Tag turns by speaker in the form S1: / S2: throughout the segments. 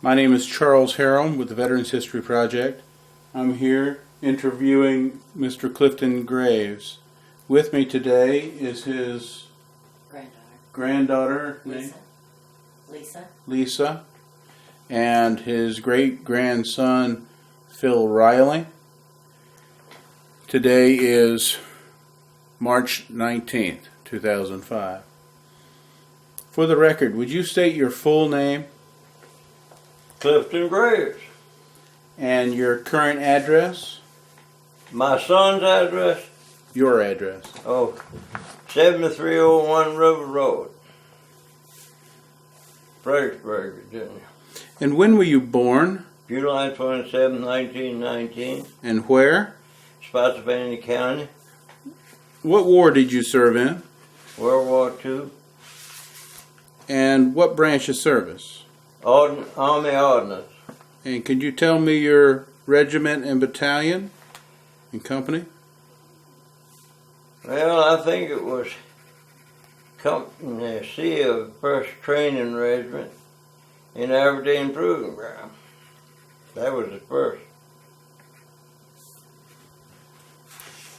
S1: My name is Charles Harrell with the Veterans History Project. I'm here interviewing Mr. Clifton Graves. With me today is his granddaughter Lisa, and his great-grandson Phil Riley. Today is March 19th, 2005. For the record, would you state your full name?
S2: Clifton Graves.
S1: And your current address?
S2: My son's address?
S1: Your address.
S2: 7301 River Road, Fredericksburg, Virginia.
S1: And when were you born?
S2: July 27, 1919.
S1: And where?
S2: Spotsylvania County.
S1: What war did you serve in?
S2: World War II.
S1: And what branch of service?
S2: Army Ordnance.
S1: And could you tell me your regiment and battalion and company?
S2: Well, I think it was Company C of 1st Training Regiment in Aberdeen Proving Ground. That was the first.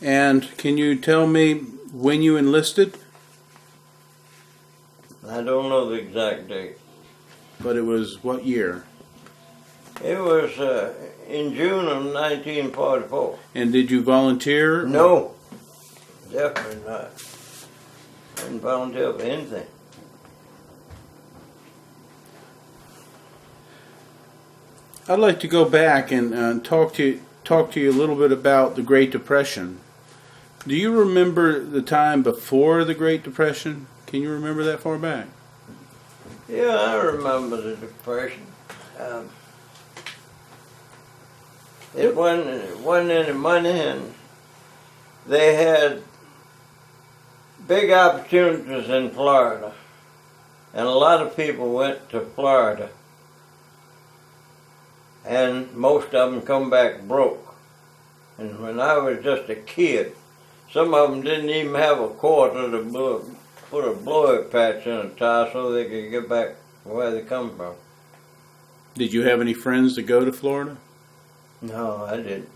S1: And can you tell me when you enlisted?
S2: I don't know the exact date.
S1: But it was what year?
S2: It was in June of 1944.
S1: And did you volunteer?
S2: No, definitely not. I didn't volunteer for anything.
S1: I'd like to go back and talk to you a little bit about the Great Depression. Do you remember the time before the Great Depression? Can you remember that far back?
S2: Yeah, I remember the Depression. It wasn't any money, and they had big opportunities in Florida, and a lot of people went to Florida, and most of them come back broke. And when I was just a kid, some of them didn't even have a quarter to put a blow-up patch in a tire so they could get back where they come from.
S1: Did you have any friends that go to Florida?
S2: No, I didn't.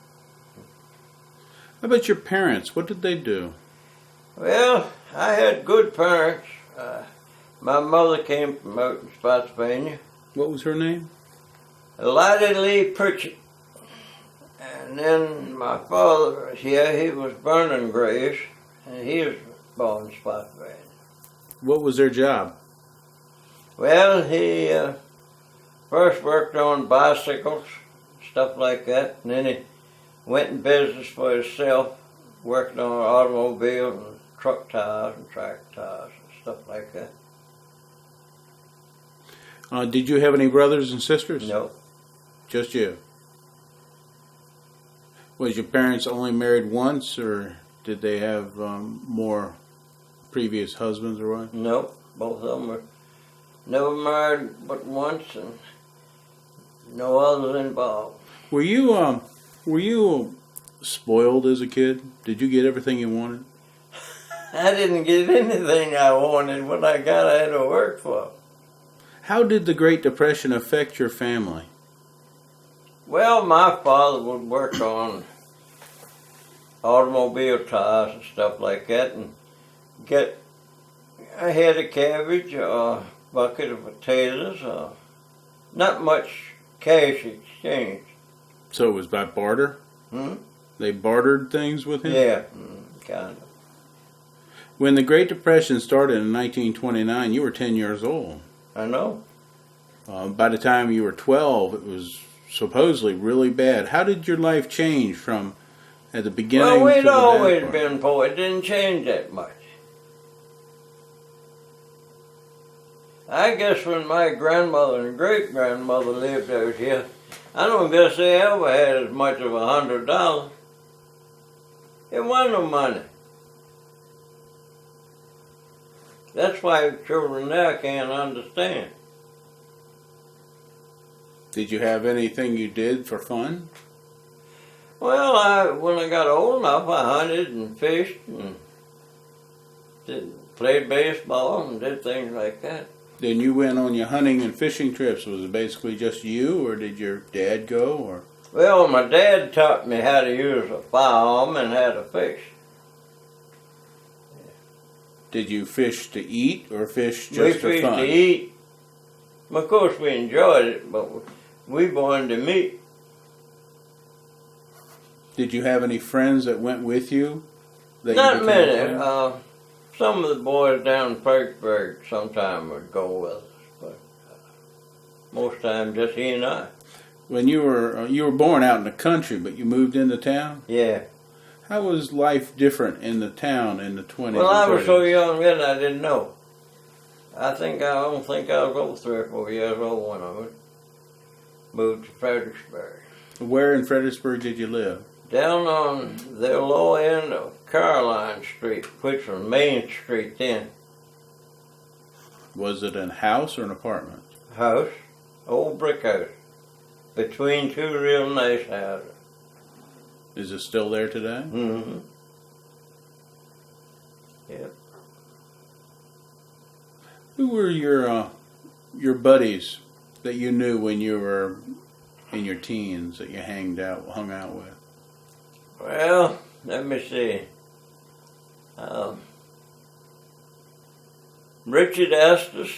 S1: How about your parents? What did they do?
S2: Well, I had good parents. My mother came from out in Spotsylvania.
S1: What was her name?
S2: Lottie Lee Pritchett. And then my father, he was Vernon Graves, and he was born in Spotsylvania.
S1: What was their job?
S2: Well, he first worked on bicycles, stuff like that, and then he went in business for himself, working on automobiles and truck tires and tractor tires and stuff like that.
S1: Did you have any brothers and sisters?
S2: No.
S1: Just you? Was your parents only married once, or did they have more previous husbands or what?
S2: No, both of them were never married but once, and no others involved.
S1: Were you spoiled as a kid? Did you get everything you wanted?
S2: I didn't get anything I wanted. What I got, I had to work for.
S1: How did the Great Depression affect your family?
S2: Well, my father would work on automobile tires and stuff like that, and get a head of cabbage or a bucket of potatoes, or not much cash exchange.
S1: So it was by barter? They bartered things with him?
S2: Yeah, kind of.
S1: When the Great Depression started in 1929, you were 10 years old.
S2: I know.
S1: By the time you were 12, it was supposedly really bad. How did your life change from at the beginning
S2: Well,
S1: to
S2: we'd
S1: the
S2: always
S1: bad part?
S2: been poor. It didn't change that much. I guess when my grandmother and great-grandmother lived out here, I don't guess they ever had as much of $100. It wasn't no money. That's why children now can't understand.
S1: Did you have anything you did for fun?
S2: Well, when I got old enough, I hunted and fished and played baseball and did things like that.
S1: Then you went on your hunting and fishing trips. Was it basically just you, or did your dad go? Or
S2: Well, my dad taught me how to use a firearm and how to fish.
S1: did you fish to eat or fish
S2: We
S1: just for
S2: fished
S1: fun?
S2: to eat. Of course, we enjoyed it, but we wanted to meet.
S1: Did you have any friends that went with you? That
S2: Not
S1: you became
S2: many.
S1: friends?
S2: Some of the boys down in Fredericksburg sometime would go with us, but most times just he and I.
S1: When you were born out in the country, but you moved into town.
S2: Yeah.
S1: How was life different in the town in the 20s?
S2: Well, I
S1: and
S2: was so
S1: 30s?
S2: young then I didn't know. I don't think I was over 3 or 4 years old when I moved to Fredericksburg.
S1: Where in Fredericksburg did you live?
S2: Down on the low end of Caroline Street, which was Main Street then.
S1: Was it a house or an apartment?
S2: House, old brick house, between 2 real nice houses.
S1: Is it still there today?
S2: Mm-hmm. Yep.
S1: Who were your buddies that you knew when you were in your teens that you hung out with?
S2: Well, let me see. Richard Estes,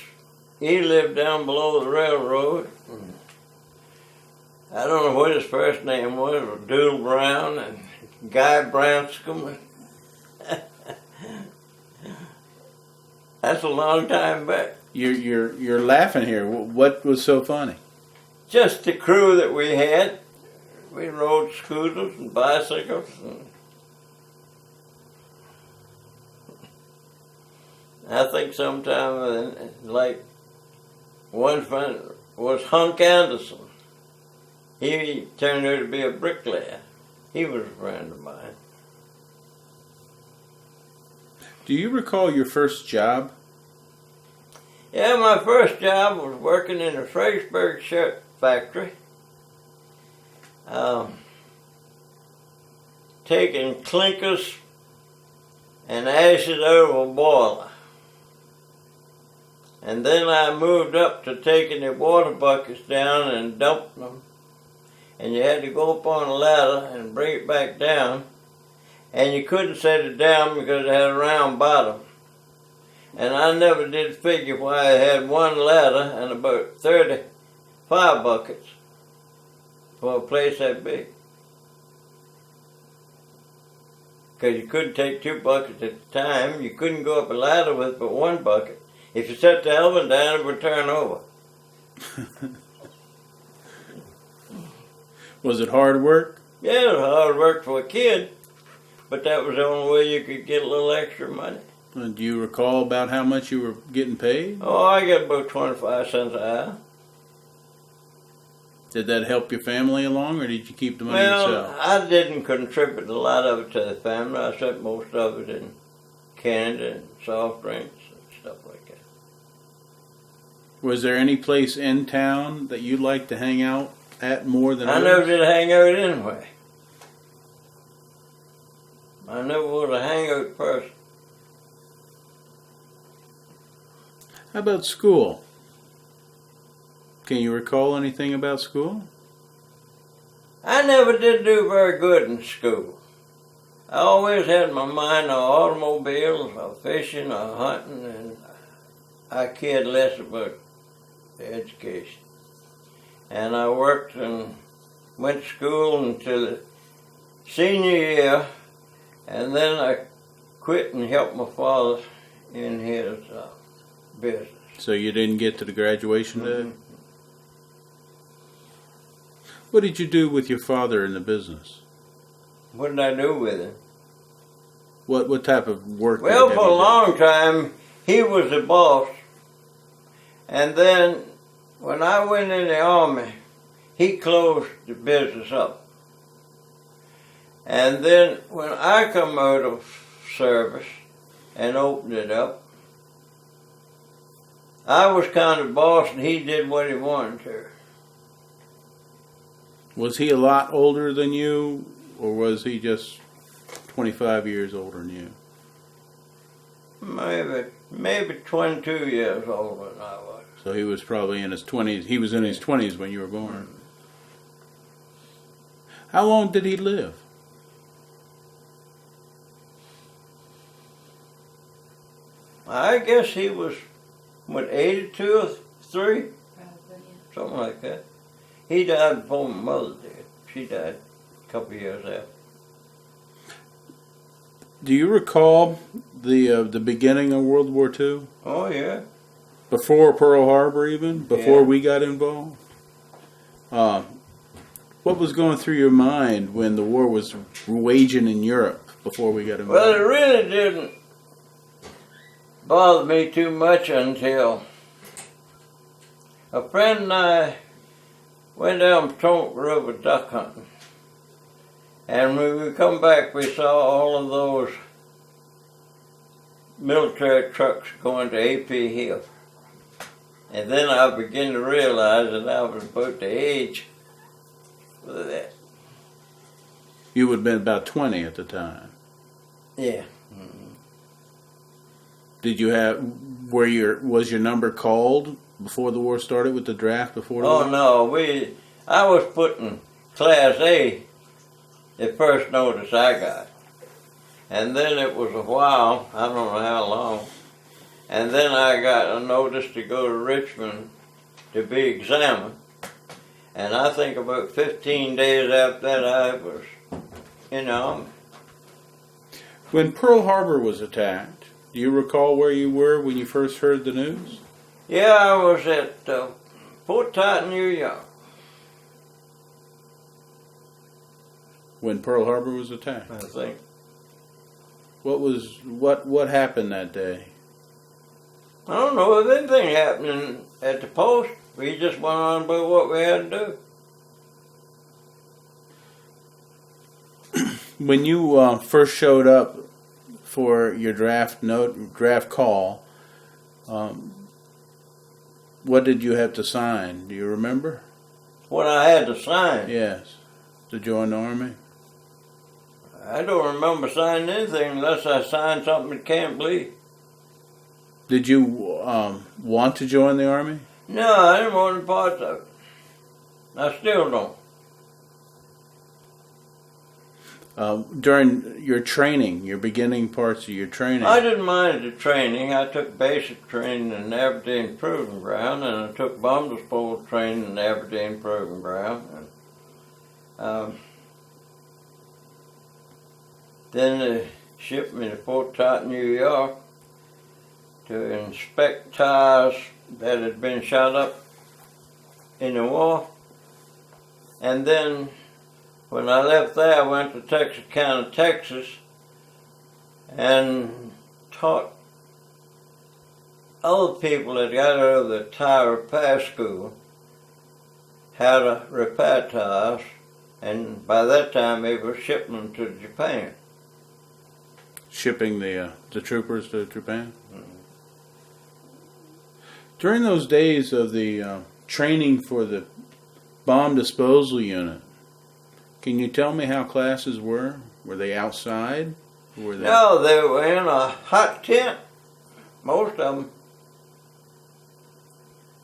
S2: he lived down below the railroad. I don't know what his first name was Doodle Brown and Guy Branscombe. That's a long time back.
S1: You're laughing here. What was so funny?
S2: Just the crew that we had. We rode scooters and bicycles. I think sometime, like, one friend was Hunk Anderson. He turned out to be a bricklayer. He was a friend of mine.
S1: Do you recall your first job?
S2: Yeah, my first job was working in a Fredericksburg shirt factory. Taking clinkers and ashes out of a boiler. And then I moved up to taking the water buckets down and dumping them. And you had to go up on a ladder and bring it back down. And you couldn't set it down because it had a round bottom. And I never did figure why I had one ladder and about 30 fire buckets for a place that big. Because you couldn't take 2 buckets at a time. You couldn't go up a ladder with but 1 bucket. If you set the other one down, it would turn over.
S1: Was it hard work?
S2: Yeah, it was hard work for a kid, but that was the only way you could get a little extra money.
S1: Do you recall about how much you were getting paid?
S2: Oh, I got about 25 cents an hour.
S1: Did that help your family along, or did you keep the money yourself?
S2: I didn't contribute a lot of it to the family. I spent most of it in candy and soft drinks and stuff like that.
S1: Was there any place in town that you liked to hang out at more than
S2: I
S1: others?
S2: never did hang out anyway. I never was a hangout person.
S1: How about school? Can you recall anything about school?
S2: I never did do very good in school. I always had my mind on automobiles, or fishing, or hunting, and I cared less about the education. And I worked and went to school until the senior year, and then I quit and helped my father in his business.
S1: So you didn't get to the graduation day?
S2: Mm-hmm.
S1: What did you do with your father in the business?
S2: What did I do with him?
S1: What type of work?
S2: Well,
S1: did
S2: for a long time, he was the boss. And then, when I went in the Army, he closed the business up. And then, when I come out of service and opened it up, I was kind of boss and he did what he wanted to.
S1: Was he a lot older than you, or was he just 25 years older than you?
S2: Maybe maybe 22 years older than I was.
S1: So he was probably in his 20s. He was in his 20s when you were born. How long did he live?
S2: I guess he was, what, 82 or 3?
S3: Probably, yeah.
S2: Something like that. He died before my mother did. She died a couple of years after.
S1: Do you recall the beginning of World War II?
S2: Oh, yeah.
S1: Before Pearl Harbor even? Before
S2: Yeah.
S1: we got involved? What was going through your mind when the war was waging in Europe before we got involved?
S2: Well, it really didn't bother me too much until a friend and I went down Potomac River duck hunting. And when we come back, we saw all of those military trucks going to AP Hill. And then I began to realize that I was about the age for that.
S1: You would have been about 20 at the time.
S2: Yeah.
S1: Did you have, was your number called before the war started with the draft before the war?
S2: Oh no, I was put in Class A the first notice I got. And then it was a while, I don't know how long, and then I got a notice to go to Richmond to be examined. And I think about 15 days after that I was in the Army.
S1: When Pearl Harbor was attacked, do you recall where you were when you first heard the news?
S2: Yeah, I was at Fort Totton, New York.
S1: When Pearl Harbor was attacked?
S2: I think.
S1: What happened that day?
S2: I don't know if anything happening at the post. We just went on about what we had to do.
S1: When you first showed up for your draft call, what did you have to sign? Do you remember?
S2: What I had to sign.
S1: Yes, to join the Army.
S2: I don't remember signing anything unless I signed something at Camp Beale.
S1: Did you want to join the Army?
S2: No, I didn't want any parts of it. I still don't.
S1: During your training, your beginning parts of your training.
S2: I didn't mind the training. I took basic training in Aberdeen Proving Ground, and I took bomb disposal training in Aberdeen Proving Ground. And, then they shipped me to Fort Totton, New York, to inspect tires that had been shot up in the war. And then when I left there, I went to Texarkana, Texas, and taught other people that got out of the tire repair school how to repair tires. And by that time, they were shipping them to Japan.
S1: Shipping the troopers to Japan? Mm-hmm. During those days of the training for the bomb disposal unit, can you tell me how classes were? Were they outside?
S2: No, they were in a hot tent, most of them.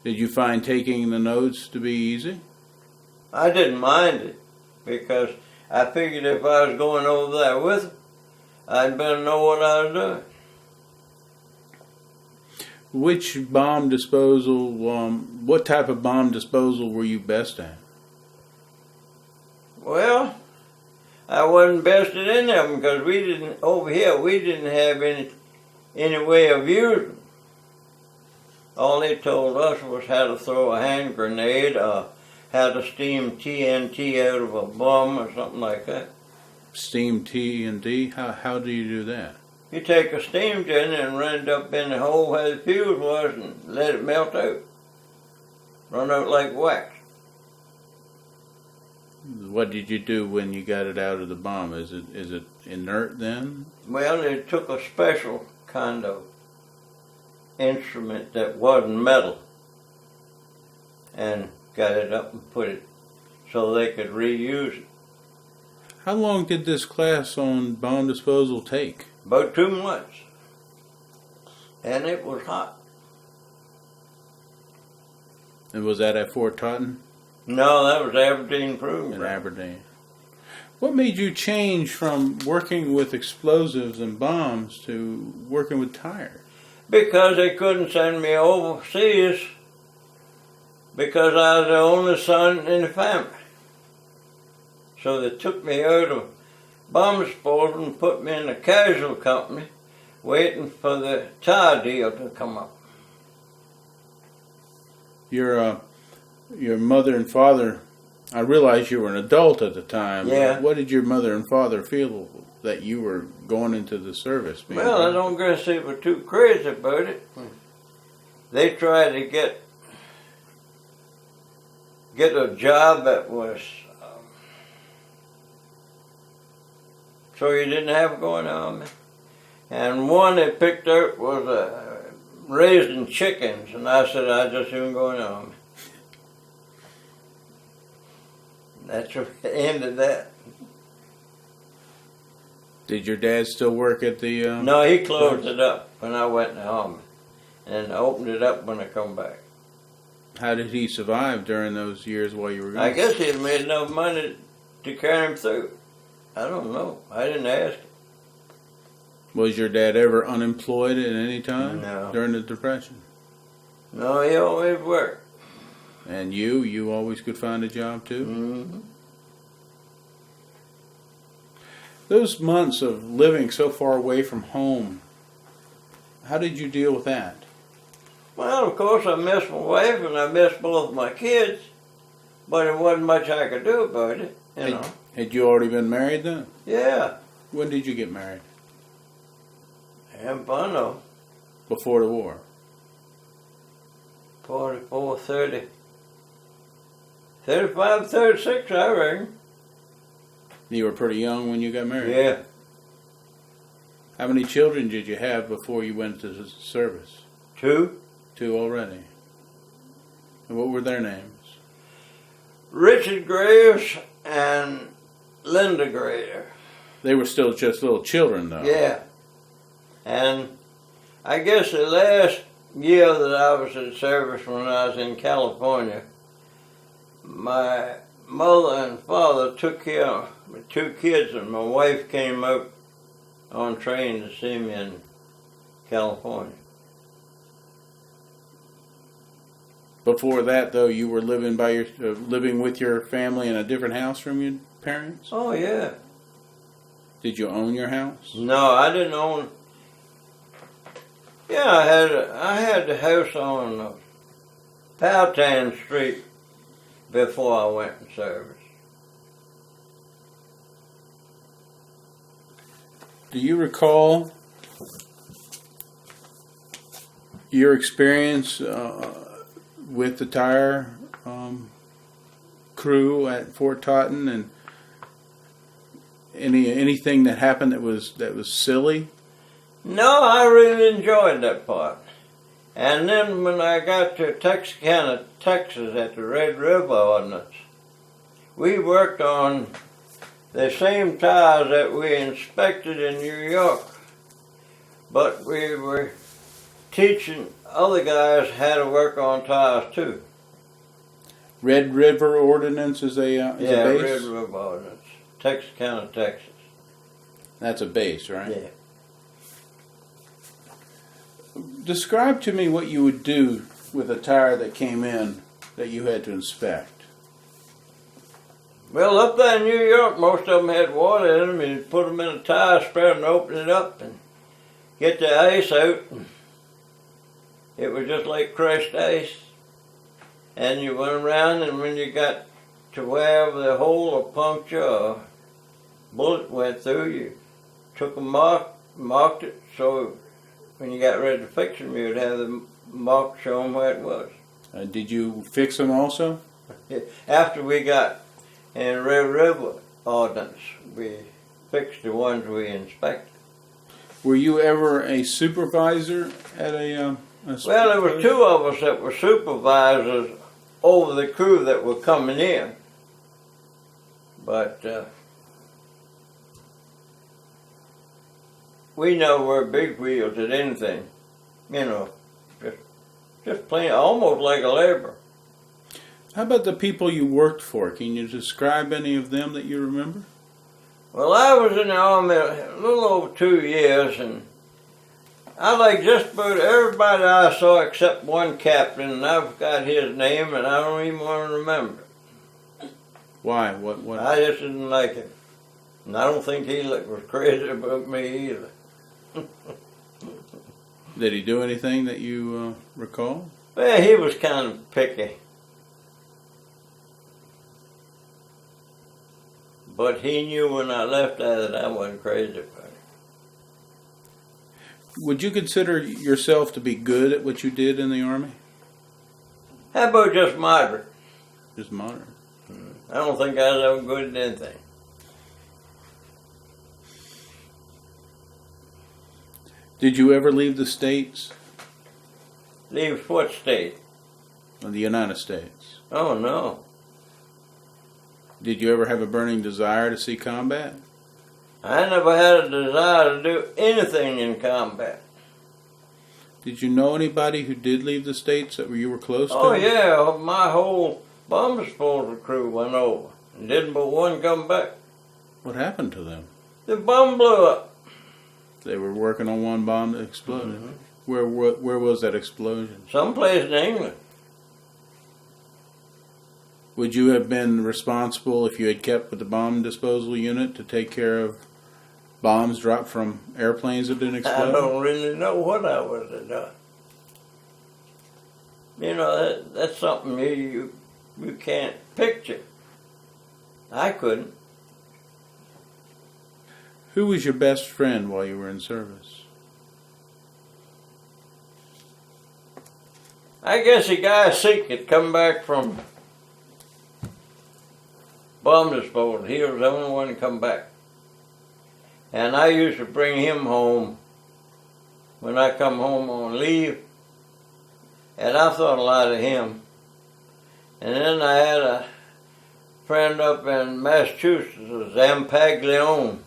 S1: Did you find taking the notes to be easy?
S2: I didn't mind it, because I figured if I was going over there with them, I'd better know what I was doing.
S1: Which bomb disposal, what type of bomb disposal were you best at?
S2: Well, I wasn't best at any of them, because over here, we didn't have any way of using them. All they told us was how to throw a hand grenade, or how to steam TNT out of a bomb, or something like that.
S1: Steam TNT? How do you do that?
S2: You take a steam generator and run it up in the hole where the fuse was and let it melt out. Run out like wax.
S1: What did you do when you got it out of the bomb? Is it inert then?
S2: Well, they took a special kind of instrument that wasn't metal and got it up and put it so they could reuse it.
S1: How long did this class on bomb disposal take?
S2: About 2 months. and it was hot.
S1: And was that at Fort Totton?
S2: No, that was Aberdeen Proving
S1: In
S2: Ground.
S1: Aberdeen. What made you change from working with explosives and bombs to working with tires?
S2: Because they couldn't send me overseas because I was the only son in the family. So they took me out of bomb disposal and put me in a casual company waiting for the tire deal to come up.
S1: Your mother and father, I realized you were an adult at the time.
S2: Yeah.
S1: What did your mother and father feel that you were going into the service?
S2: Well, I don't guess they were too crazy about it. They tried to get a job that was so you didn't have going on. And one they picked up was raising chickens, and I said I just ain't going on. That's the end of that.
S1: Did your dad still work at the?
S2: No, he closed it up when I went to the Army, and opened it up when I come back.
S1: How did he survive during those years while you were gone?
S2: I guess he had made enough money to carry him through. I don't know. I didn't ask him.
S1: Was your dad ever unemployed at any time?
S2: No.
S1: During the Depression?
S2: No, he always worked.
S1: And you always could find a job too?
S2: Mm-hmm.
S1: Those months of living so far away from home, how did you deal with that?
S2: Well, of course, I missed my wife and I missed both my kids, but there wasn't much I could do about it, you know.
S1: Had you already been married then?
S2: Yeah.
S1: When did you get married?
S2: And I know.
S1: Before the war?
S2: 44, 30. 35, 36, I reckon.
S1: You were pretty young when you got married?
S2: Yeah.
S1: How many children did you have before you went to the service?
S2: 2.
S1: 2 already. And what were their names?
S2: Richard Graves and Linda Graves.
S1: They were still just little children, though.
S2: Yeah. And I guess the last year that I was in service when I was in California, my mother and father took care of my 2 kids, and my wife came out on train to see me in California.
S1: Before that, though, you were living living with your family in a different house from your parents?
S2: Oh, yeah.
S1: Did you own your house?
S2: No, I didn't own. Yeah, I had the house on Powhatan Street before I went in service.
S1: Do you recall your experience with the tire crew at Fort Totton, and anything that happened that was silly?
S2: No, I really enjoyed that part. And then when I got to Texarkana, Texas at the Red River Ordnance, we worked on the same tires that we inspected in New York. But we were teaching other guys how to work on tires too.
S1: Red River Ordnance is a base?
S2: Red River Ordnance, Texarkana, Texas.
S1: That's a base, right?
S2: Yeah.
S1: Describe to me what you would do with a tire that came in that you had to inspect.
S2: Well, up there in New York, most of them had water in them, and you'd put them in a tire spread and open it up and get the ice out. It was just like crushed ice. And you went around, and when you got to wherever the hole or puncture or bullet went through, you took a mark, marked it, so when you got ready to fix them, you'd have the mark showing where it was.
S1: Did you fix them also?
S2: After we got in Red River Ordnance, we fixed the ones we inspected.
S1: Were you ever a supervisor at a
S2: Well, there were 2 of us that were supervisors over the crew that were coming in. But we know we're big wheels at anything. you know, just plain, almost like a laborer.
S1: How about the people you worked for? Can you describe any of them that you remember?
S2: Well, I was in the Army a little over 2 years, and I like just about everybody I saw except one captain, and I forgot his name, and I don't even want to remember it.
S1: Why? What?
S2: I just didn't like him. And I don't think he was crazy about me either.
S1: Did he do anything that you recall?
S2: Well, he was kind of picky. But he knew when I left that I wasn't crazy about it.
S1: Would you consider yourself to be good at what you did in the Army?
S2: How about just moderate?
S1: Just moderate.
S2: I don't think I was ever good at anything.
S1: Did you ever leave the States?
S2: Leave what state?
S1: The United States.
S2: Oh, no.
S1: Did you ever have a burning desire to see combat?
S2: I never had a desire to do anything in combat.
S1: Did you know anybody who did leave the States that you were close to?
S2: Oh, yeah. My whole bomb disposal crew went over. And didn't but one come back.
S1: What happened to them?
S2: The bomb blew up.
S1: They were working on one bomb that exploded. Mm-hmm. Where was that explosion?
S2: Someplace in England.
S1: Would you have been responsible if you had kept with the bomb disposal unit to take care of bombs dropped from airplanes that didn't explode?
S2: I don't really know what I would have done. You know, that's something you can't picture. I couldn't.
S1: Who was your best friend while you were in service?
S2: I guess a guy sick had come back from bomb disposal. He was the only one to come back. And I used to bring him home when I come home on leave. And I thought a lot of him. And then I had a friend up in Massachusetts, Zampaglione.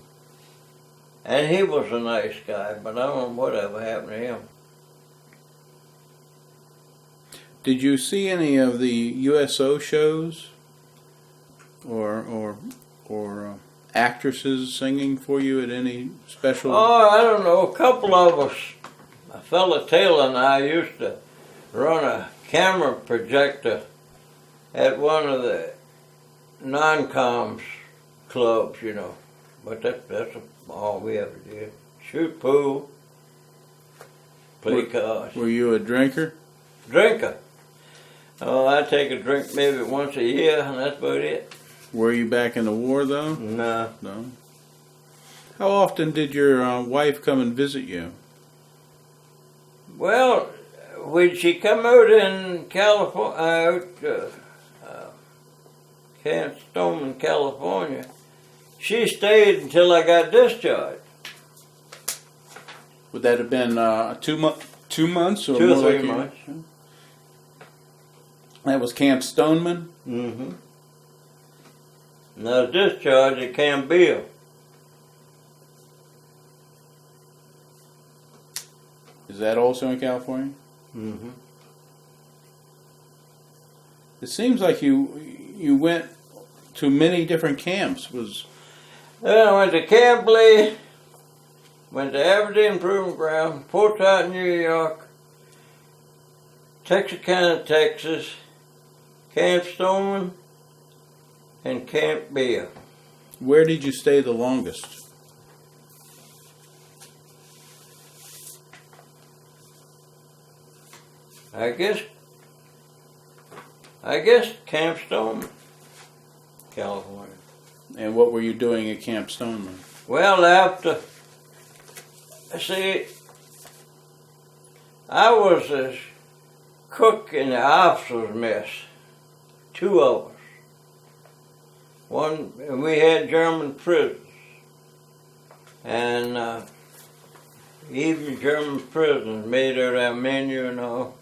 S2: And he was a nice guy, but I don't know whatever happened to him.
S1: Did you see any of the USO shows? Or actresses singing for you at any special?
S2: Oh, I don't know. A couple of us, a fella Taylor and I used to run a camera projector at one of the non-coms clubs, you know. But that's all we ever did. Shoot pool, play cards.
S1: Were you a drinker?
S2: Drinker. Oh, I take a drink maybe once a year, and that's about it.
S1: Were you back in the war, though?
S2: No.
S1: No. How often did your wife come and visit you?
S2: Well, when she come out in California, Camp Stoneman, California, she stayed until I got discharged.
S1: Would that have been 2 months or
S2: 2
S1: more?
S2: or 3 months.
S1: That was Camp Stoneman?
S2: Mm-hmm. And I was discharged at Camp Beale.
S1: Is that also in California?
S2: Mm-hmm.
S1: It seems like you went to many different camps.
S2: Then I went to Camp Lee, went to Aberdeen Proving Ground, Fort Totton, New York, Texarkana, Texas, Camp Stoneman, and Camp Beale.
S1: Where did you stay the longest?
S2: I guess Camp Stoneman, California.
S1: And what were you doing at Camp Stoneman?
S2: Well, see, I was a cook in the officers' mess, 2 of us. One, and we had German prisoners, and even German prisoners made out our menu and all.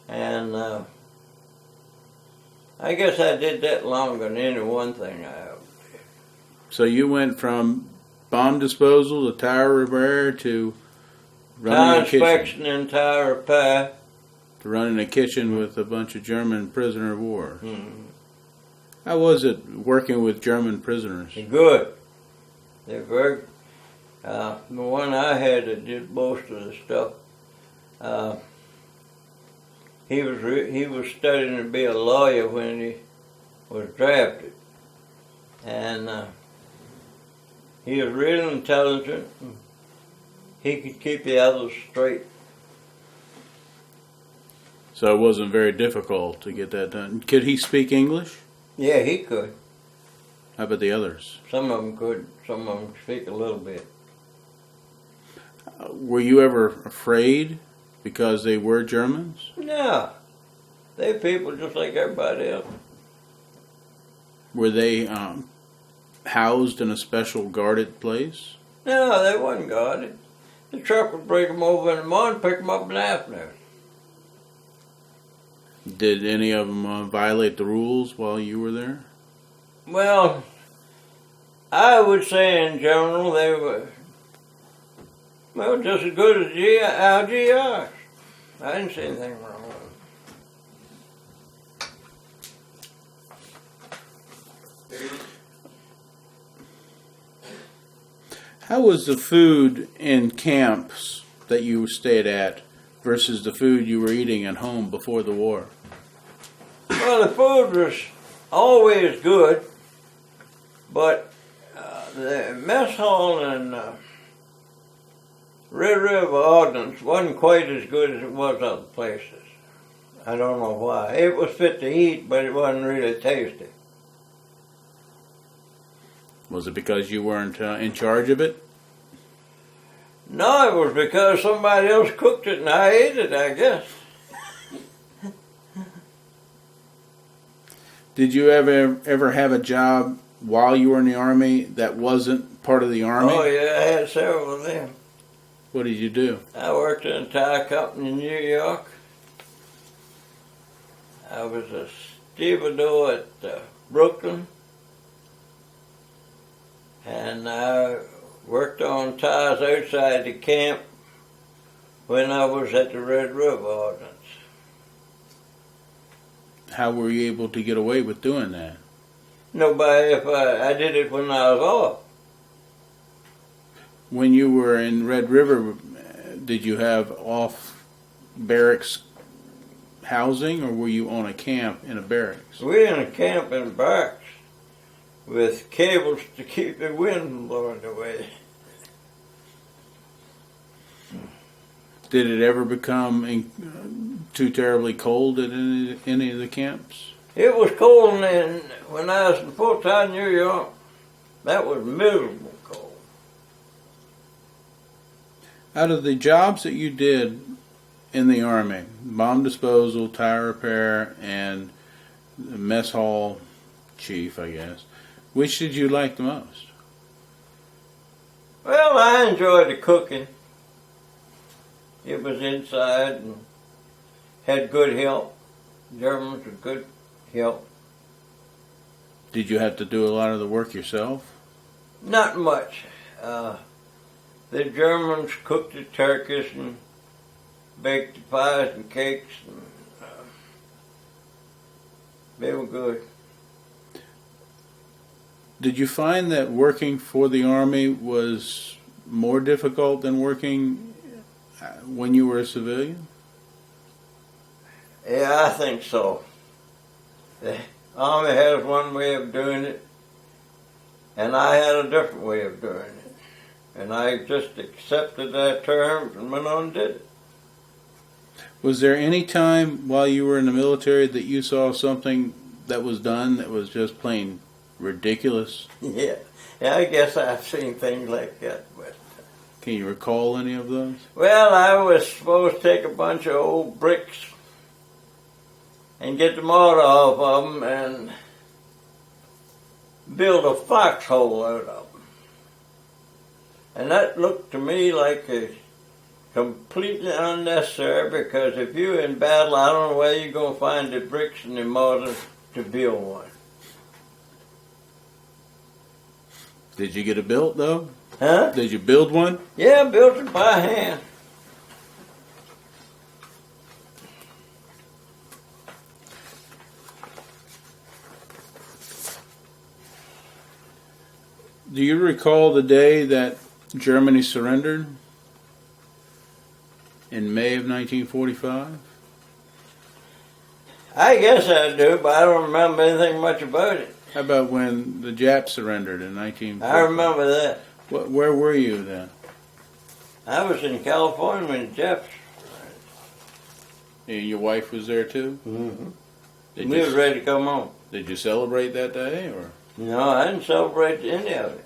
S2: And I guess I did that longer than any one thing I ever did.
S1: So you went from bomb disposal to tire repair to
S2: tire inspection and tire repair.
S1: To run in a kitchen with a bunch of German prisoner of war.
S2: Mm-hmm.
S1: How was it working with German prisoners?
S2: Good. They're very. The one I had that did most of the stuff. He was studying to be a lawyer when he was drafted, and he was real intelligent. He could keep the others straight.
S1: So it wasn't very difficult to get that done. Could he speak English?
S2: Yeah, he could.
S1: How about the others?
S2: Some of them could. Some of them speak a little bit.
S1: Were you ever afraid because they were Germans?
S2: No, they're people just like everybody else.
S1: Were they housed in a special guarded place?
S2: No, they wasn't guarded. The truck would bring them over in the morning, pick them up in the afternoon.
S1: Did any of them violate the rules while you were there?
S2: Well, I would say in general they were, well, just as good as our GRs. I didn't see anything wrong with them.
S1: How was the food in camps that you stayed at versus the food you were eating at home before the war?
S2: Well, the food was always good, but the mess hall in Red River Ordnance wasn't quite as good as it was other places. I don't know why. It was fit to eat, but it wasn't really tasty.
S1: Was it because you weren't in charge of it?
S2: No, it was because somebody else cooked it and I ate it, I guess.
S1: Did you ever have a job while you were in the Army that wasn't part of the Army?
S2: Oh, yeah, I had several of them.
S1: What did you do?
S2: I worked in a tire company in New York. I was a stevedore at Brooklyn. And I worked on tires outside the camp when I was at the Red River Ordnance.
S1: How were you able to get away with doing that?
S2: Nobody, if I did it when I was off.
S1: When you were in Red River, did you have off barracks housing, or were you on a camp in a barracks?
S2: We were in a camp in barracks with cables to keep the wind from blowing away.
S1: Did it ever become too terribly cold at any of the camps?
S2: It was cold, and when I was in Fort Totton, New York, that was miserable cold.
S1: Out of the jobs that you did in the Army, bomb disposal, tire repair, and mess hall chief, I guess, which did you like the most?
S2: Well, I enjoyed the cooking. It was inside and had good help. Germans were good help.
S1: Did you have to do a lot of the work yourself?
S2: Not much. The Germans cooked the turkeys and baked the pies and cakes, and they were good.
S1: Did you find that working for the Army was more difficult than working when you were a civilian?
S2: Yeah, I think so. The Army has one way of doing it, and I had a different way of doing it. And I just accepted their terms and went on and did it.
S1: Was there any time while you were in the military that you saw something that was done that was just plain ridiculous?
S2: Yeah, I guess I've seen things like that. But
S1: can you recall any of those?
S2: Well, I was supposed to take a bunch of old bricks and get the mortar off of them and build a foxhole out of them. And that looked to me like a completely unnecessary, because if you're in battle, I don't know where you're going to find the bricks and the mortar to build one.
S1: Did you get it built, though?
S2: Huh?
S1: Did you build one?
S2: Yeah, I built it by hand.
S1: Do you recall the day that Germany surrendered? In May of 1945?
S2: I guess I do, but I don't remember anything much about it.
S1: How about when the Japs surrendered in 1945?
S2: I remember that.
S1: Where were you then?
S2: I was in California when the Japs.
S1: And your wife was there too?
S2: Mm-hmm.
S1: Did
S2: We was ready to come home.
S1: Did you celebrate that day, or?
S2: No, I didn't celebrate any of it.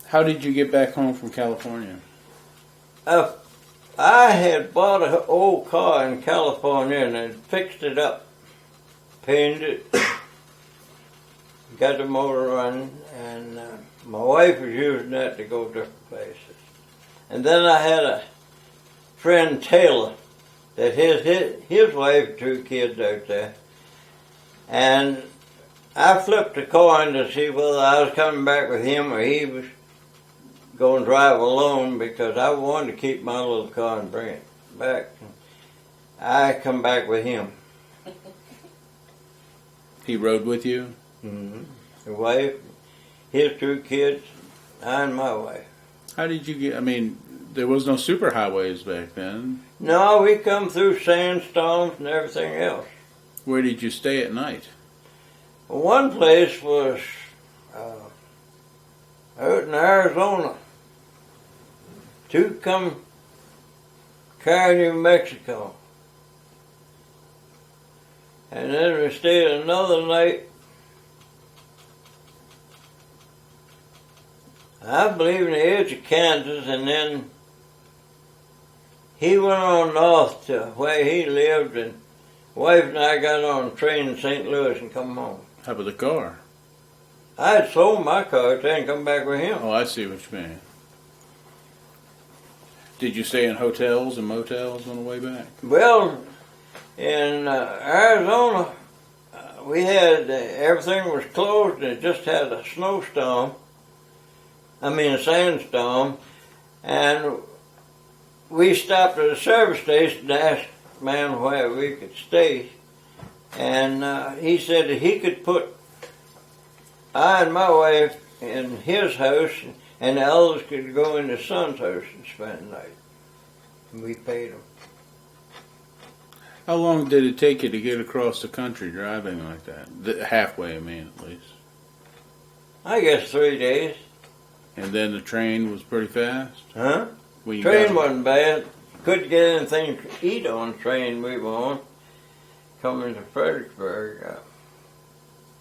S1: How did you get back home from California?
S2: I had bought an old car in California and had fixed it up, painted it, got the motor running, and my wife was using that to go different places. And then I had a friend, Taylor, that his wife, 2 kids out there, and I flipped a coin to see whether I was coming back with him or he was going to drive alone, because I wanted to keep my little car and bring it back. I come back with him.
S1: He rode with you?
S2: Mm-hmm. The wife, his 2 kids, I and my wife.
S1: How did you get, I mean, there was no superhighways back then.
S2: No, we come through sandstorms and everything else.
S1: Where did you stay at night?
S2: One place was out in Arizona. 2 come carrying New Mexico. And then we stayed another night, I believe, in the edge of Kansas, and then he went on north to where he lived, and wife and I got on a train in St. Louis and come home.
S1: How about the car?
S2: I had sold my car then and come back with him.
S1: Oh, I see what you mean. Did you stay in hotels and motels on the way back?
S2: Well, in Arizona, we had, everything was closed and it just had a snowstorm. A sandstorm. And we stopped at a service station to ask the man where we could stay. And he said that he could put I and my wife in his house, and the others could go in the son's house and spend the night. And we paid them.
S1: How long did it take you to get across the country driving like that? Halfway, I mean, at least.
S2: I guess 3 days.
S1: And then the train was pretty fast?
S2: Huh?
S1: When you
S2: Train
S1: got
S2: wasn't bad. Couldn't get anything to eat on the train we were on. Coming to Fredericksburg,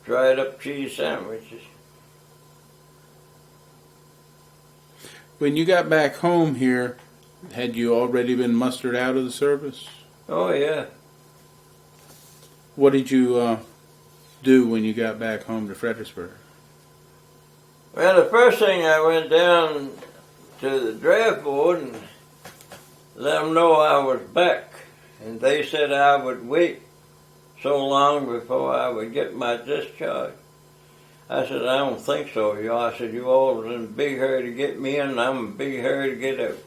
S2: dried up cheese sandwiches.
S1: When you got back home here, had you already been mustered out of the service?
S2: Oh, yeah.
S1: What did you do when you got back home to Fredericksburg?
S2: Well, the first thing, I went down to the draft board and let them know I was back. And they said I would wait so long before I would get my discharge. I said, I don't think so, you. I said, you all was in a big hurry to get me in, and I'm in a big hurry to get out.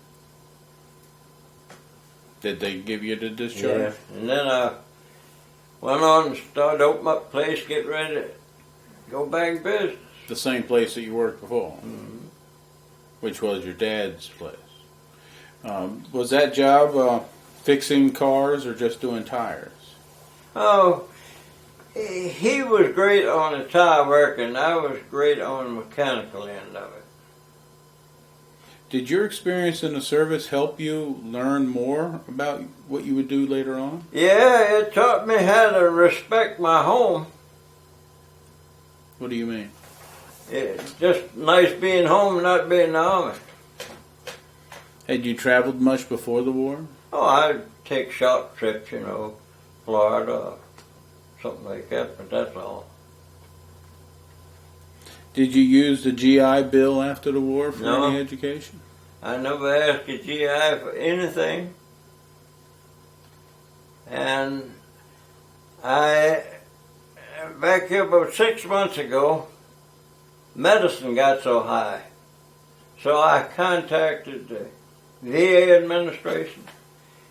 S1: Did they give you the discharge?
S2: Yeah. And then I went on and started to open up the place, get ready to go back in business.
S1: The same place that you worked before,
S2: Mm-hmm.
S1: which was your dad's place. Was that job fixing cars or just doing tires?
S2: Oh, he was great on the tire work, and I was great on the mechanical end of it.
S1: Did your experience in the service help you learn more about what you would do later on?
S2: Yeah, it taught me how to respect my home.
S1: What do you mean?
S2: It's just nice being home and not being in the army.
S1: Had you traveled much before the war?
S2: Oh, I'd take short trips, Florida or something like that, but that's all.
S1: Did you use the GI Bill after the war for
S2: No.
S1: any education?
S2: I never asked a GI for anything. And back here about 6 months ago, medicine got so high. So I contacted the VA administration,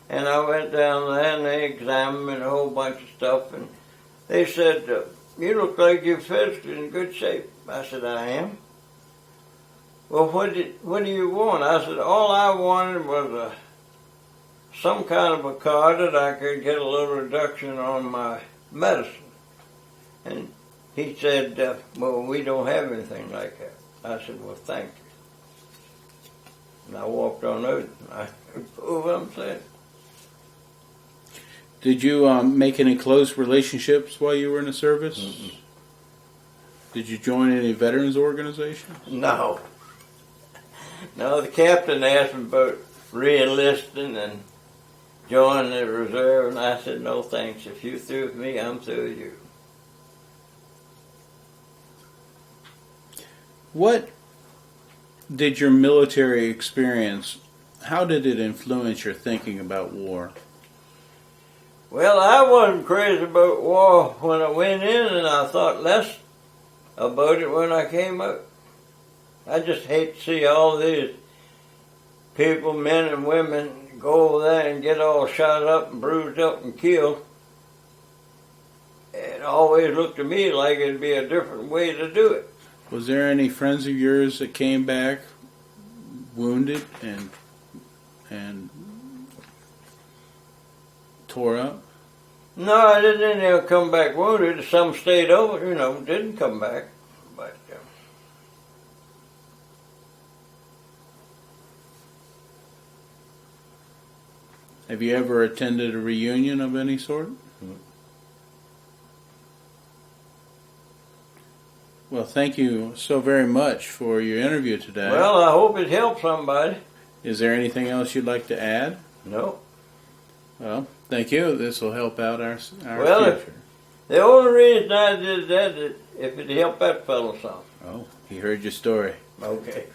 S2: and I went down there and they examined me and a whole bunch of stuff, and They said, you look like you're physically in good shape. I said, I am. Well, what do you want? I said, all I wanted was some kind of a card that I could get a little reduction on my medicine. And he said, well, we don't have anything like that. I said, well, thank you. And I walked on out and I pulled what I'm saying.
S1: Did you make any close relationships while you were in the service?
S2: Mm-mm.
S1: Did you join any veterans organizations?
S2: No. No, the captain asked me about re-enlisting and joining the reserve, and I said, no thanks. If you're through with me, I'm through with you.
S1: What did your military experience, how did it influence your thinking about war?
S2: Well, I wasn't crazy about war when I went in, and I thought less about it when I came out. I just hate to see all these people, men and women, go over there and get all shot up and bruised up and killed. It always looked to me like it'd be a different way to do it.
S1: Was there any friends of yours that came back wounded and tore up?
S2: No, I didn't even come back wounded. Some stayed over, didn't come back. But
S1: have you ever attended a reunion of any sort?
S2: Mm-hmm.
S1: Well, thank you so very much for your interview today.
S2: Well, I hope it helped somebody.
S1: Is there anything else you'd like to add?
S2: No.
S1: Well, thank you. This will help out our
S2: Well,
S1: future.
S2: The only reason I did that is if it helped that fellow some.
S1: Oh, he heard your story.
S2: Okay.